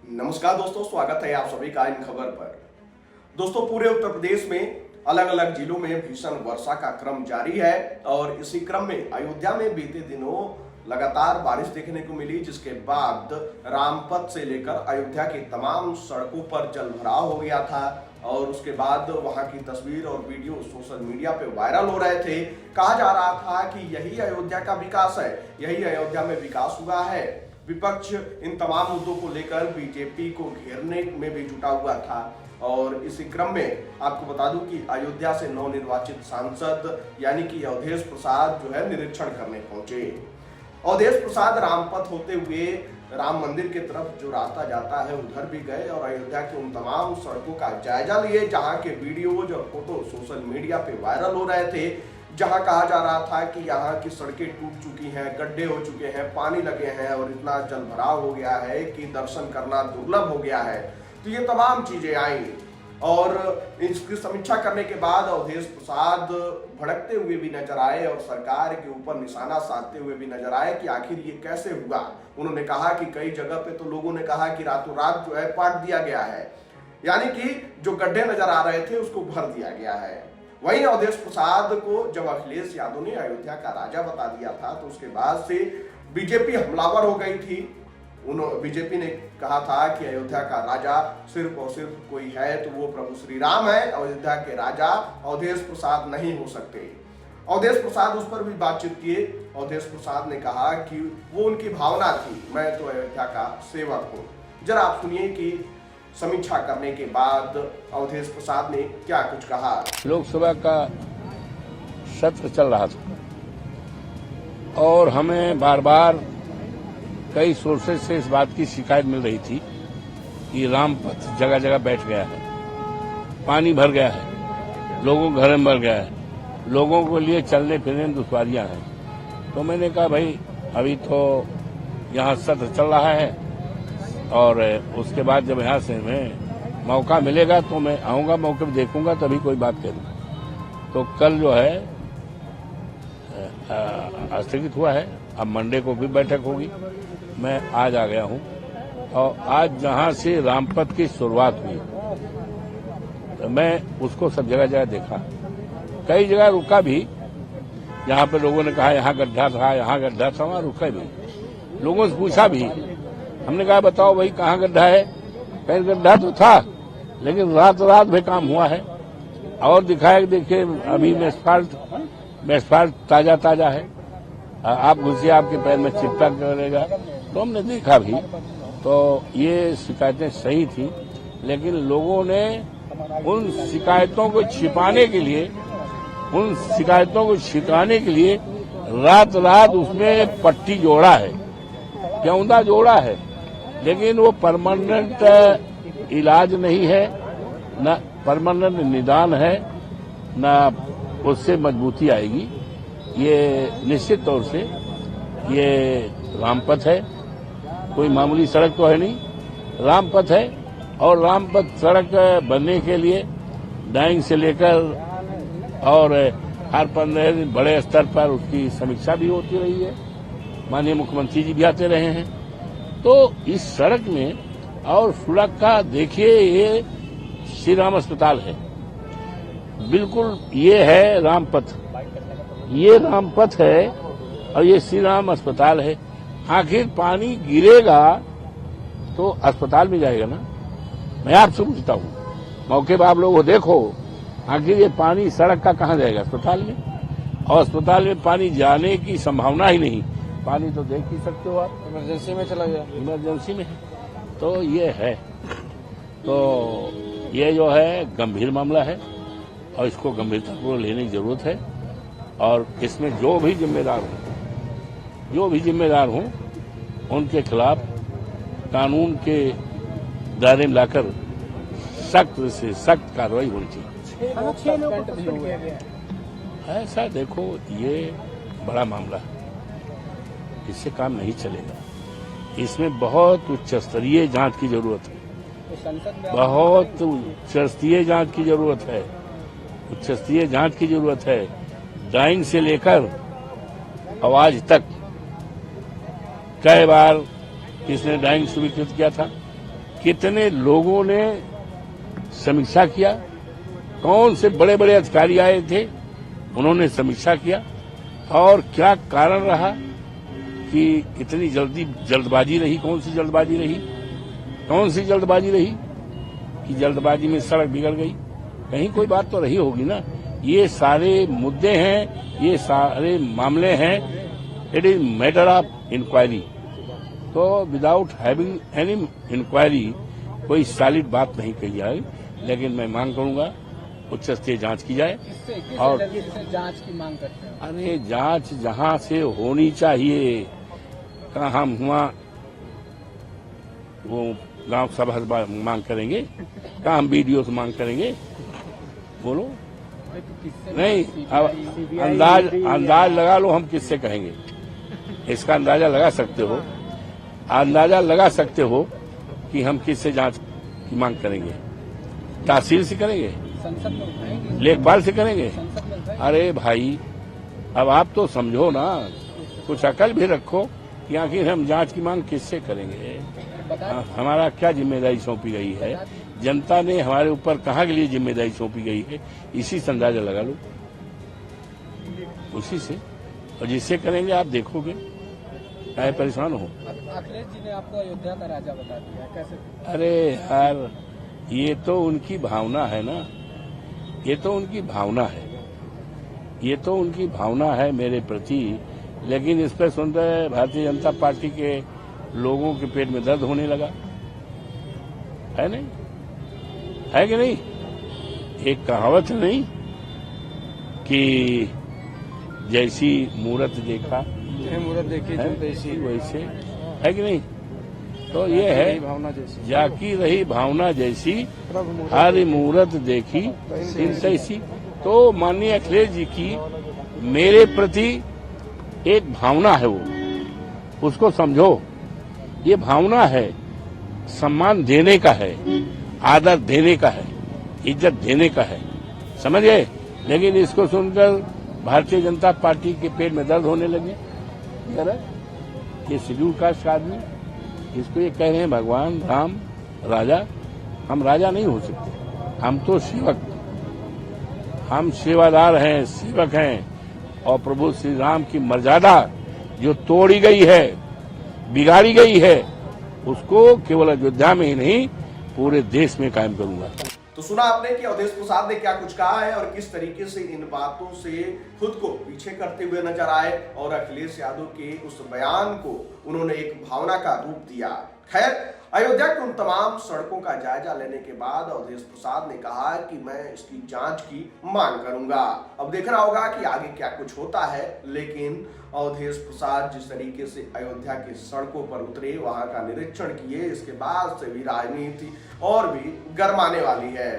नमस्कार दोस्तों, स्वागत है आप सभी का इन खबर पर। दोस्तों, पूरे उत्तर प्रदेश में अलग अलग जिलों में भीषण वर्षा का क्रम जारी है और इसी क्रम में अयोध्या में बीते दिनों लगातार बारिश देखने को मिली, जिसके बाद रामपथ से लेकर अयोध्या की तमाम सड़कों पर जलभराव हो गया था और उसके बाद वहां की तस्वीर और वीडियो सोशल मीडिया पे वायरल हो रहे थे। कहा जा रहा था कि यही अयोध्या का विकास है, यही अयोध्या में विकास हुआ है। विपक्ष इन तमाम मुद्दों को लेकर बीजेपी को घेरने में भी जुटा हुआ था और इसी क्रम में आपको बता दूं कि अयोध्या से नवनिर्वाचित सांसद यानी कि अवधेश प्रसाद जो है निरीक्षण करने पहुंचे। अवधेश प्रसाद रामपथ होते हुए राम मंदिर की तरफ जो रास्ता जाता है उधर भी गए और अयोध्या के उन तमाम सड़कों का जायजा लिए जहां के वीडियोज और फोटो सोशल मीडिया पे वायरल हो रहे थे, जहां कहा जा रहा था कि यहाँ की सड़कें टूट चुकी हैं, गड्ढे हो चुके हैं, पानी लगे हैं और इतना जलभराव हो गया है कि दर्शन करना दुर्लभ हो गया है। तो ये तमाम चीजें आई और इसकी समीक्षा करने के बाद अवधेश प्रसाद भड़कते हुए भी नजर आए और सरकार के ऊपर निशाना साधते हुए भी नजर आए कि आखिर ये कैसे हुआ। उन्होंने कहा कि कई जगह पे तो लोगों ने कहा कि रातों रात जो है पाट दिया गया है, यानी कि जो गड्ढे नजर आ रहे थे उसको भर दिया गया है। वहीं अवधेश प्रसाद को जब अखिलेश यादव ने अयोध्या का राजा बता दिया था तो उसके बाद से बीजेपी हमलावर हो गई थी। बीजेपी ने कहा था कि अयोध्या का राजा सिर्फ और सिर्फ कोई है तो वो प्रभु श्री राम है, अयोध्या के राजा अवधेश प्रसाद नहीं हो सकते। अवधेश प्रसाद उस पर भी बातचीत किए। अवधेश प्रसाद ने कहा कि वो उनकी भावना थी, मैं तो अयोध्या का सेवक हूँ। जरा आप सुनिए कि समीक्षा करने के बाद अवधेश प्रसाद ने क्या कुछ कहा। लोकसभा का सत्र चल रहा था और हमें बार बार कई सोर्सेज से इस बात की शिकायत मिल रही थी कि रामपथ जगह जगह बैठ गया है, पानी भर गया है, लोगों के घर में भर गया है, लोगों के लिए चलने फिरने में दुश्वारियां हैं। तो मैंने कहा भाई अभी तो यहाँ सत्र चल रहा है और उसके बाद जब यहाँ से मैं मौका मिलेगा तो मैं आऊंगा, मौके पर देखूंगा तभी कोई बात करूंगा। तो कल जो है स्थगित हुआ है, अब मंडे को भी बैठक होगी। मैं आज आ गया हूं और आज जहां से रामपथ की शुरुआत हुई तो मैं उसको सब जगह जगह देखा, कई जगह रुका भी। यहाँ पे लोगों ने कहा यहाँ गड्ढा था, यहाँ गड्ढा था, वहां रुका भी, लोगों से पूछा भी। हमने कहा बताओ भाई कहाँ गड्ढा है, कहीं गड्ढा तो था लेकिन रात रात में काम हुआ है और दिखाया कि देखिए अभी मेस्फाल्ट ताजा ताजा है, आप घुसिए आपके पैर में चिपका करेगा। तो हमने देखा भी, तो ये शिकायतें सही थी लेकिन लोगों ने उन शिकायतों को छिपाने के लिए रात रात उसमें पट्टी जोड़ा है, क्योंदा जोड़ा है, लेकिन वो परमानेंट इलाज नहीं है, न परमानेंट निदान है, न उससे मजबूती आएगी। ये निश्चित तौर से ये रामपथ है, कोई मामूली सड़क तो है नहीं, रामपथ है और रामपथ सड़क बनने के लिए डाइंग से लेकर और हर 15 दिन बड़े स्तर पर उसकी समीक्षा भी होती रही है, माननीय मुख्यमंत्री जी भी आते रहे हैं। तो इस सड़क में और सड़क का देखिए ये श्री राम अस्पताल है, बिल्कुल ये है रामपथ, ये रामपथ है और ये श्री राम अस्पताल है। आखिर पानी गिरेगा तो अस्पताल में जाएगा ना। मैं आपसे पूछता हूँ, मौके पर आप लोग देखो, आखिर ये पानी सड़क का कहाँ जाएगा, अस्पताल में, और अस्पताल में पानी जाने की संभावना ही नहीं। पानी तो देख ही सकते हो आप, इमरजेंसी में चला गया, इमरजेंसी में है। तो ये है, तो ये जो है गंभीर मामला है और इसको गंभीरतापूर्वक लेने की जरूरत है और इसमें जो भी जिम्मेदार हों उनके खिलाफ कानून के दायरे में लाकर सख्त से सख्त कार्रवाई होनी चाहिए। ऐसा देखो ये बड़ा मामला है, इससे काम नहीं चलेगा, इसमें बहुत उच्च स्तरीय जांच की जरूरत है, बहुत उच्च स्तरीय जांच की जरूरत है, डाइंग से लेकर आवाज तक। कई बार किसने डाइंग स्वीकृत किया था, कितने लोगों ने समीक्षा किया, कौन से बड़े बड़े अधिकारी आए थे, उन्होंने समीक्षा किया, और क्या कारण रहा कि इतनी जल्दबाजी रही। कौन सी जल्दबाजी रही कि जल्दबाजी में सड़क बिगड़ गई? कहीं कोई बात तो रही होगी ना। ये सारे मुद्दे हैं, ये सारे मामले हैं। It is matter of inquiry. तो विदाउट हैविंग एनी इंक्वायरी कोई सॉलिड बात नहीं कही जाए, लेकिन मैं मांग करूंगा उच्च स्तरीय जांच की जाए। और जांच की मांग करते हैं। अरे जांच जहां से होनी चाहिए, कहा हम हुआ वो गांव सभा से मांग करेंगे, कहा हम वीडियो से मांग करेंगे? बोलो नहीं। अब अंदाज लगा लो, हम किससे कहेंगे? इसका अंदाजा लगा सकते हो कि हम किससे जांच की मांग करेंगे? तहसील से करेंगे? संसद में उठाएंगे? लेखपाल से करेंगे? संसद में उठाएंगे? अरे भाई, अब आप तो समझो ना, कुछ अकल भी रखो कि आखिर हम जांच की मांग किससे करेंगे? हमारा क्या जिम्मेदारी सौंपी गई है? जनता ने हमारे ऊपर कहाँ के लिए जिम्मेदारी सौंपी गई है? इसी से अंदाजा लगा लो, उसी से। और जिससे करेंगे आप देखोगे, चाहे परेशान हो। अखिलेश जी ने आपको अयोध्या का राजा बता दिया, कैसे? अरे यार, ये तो उनकी भावना है ना, ये तो उनकी भावना है मेरे प्रति। लेकिन इस पर सुनते भारतीय जनता पार्टी के लोगों के पेट में दर्द होने लगा है, नहीं है कि नहीं? एक कहावत नहीं कि जैसी मूरत देखा मुहूर्त देखी वैसे, है कि नहीं? तो ये है, भावना जैसी जाकी रही भावना जैसी, हर मूरत देखी तिन तैसी। तो माननीय अखिलेश जी की मेरे प्रति एक भावना है, वो उसको समझो। ये भावना है, सम्मान देने का है, आदर देने का है, इज्जत देने का है, समझ गए? लेकिन इसको सुनकर भारतीय जनता पार्टी के पेट में दर्द होने लगे। ये शेड्यूल कास्ट का आदमी, इसको ये कह रहे हैं भगवान राम राजा। हम राजा नहीं हो सकते, हम तो सेवक, हम सेवादार हैं, सेवक हैं। और प्रभु श्री राम की मर्यादा जो तोड़ी गई है, बिगाड़ी गई है, उसको केवल अयोध्या में ही नहीं, पूरे देश में कायम करूंगा। तो सुना आपने कि अवधेश प्रसाद ने क्या कुछ कहा है और किस तरीके से इन बातों से खुद को पीछे करते हुए नजर आए, और अखिलेश यादव के उस बयान को उन्होंने एक भावना का रूप दिया। खैर, अयोध्या की उन तमाम सड़कों का जायजा लेने के बाद अवधेश प्रसाद ने कहा कि मैं इसकी जांच की मांग करूंगा। अब देखना होगा कि आगे क्या कुछ होता है, लेकिन अवधेश प्रसाद जिस तरीके से अयोध्या की सड़कों पर उतरे, वहां का निरीक्षण किए, इसके बाद से भी राजनीति और भी गरमाने वाली है।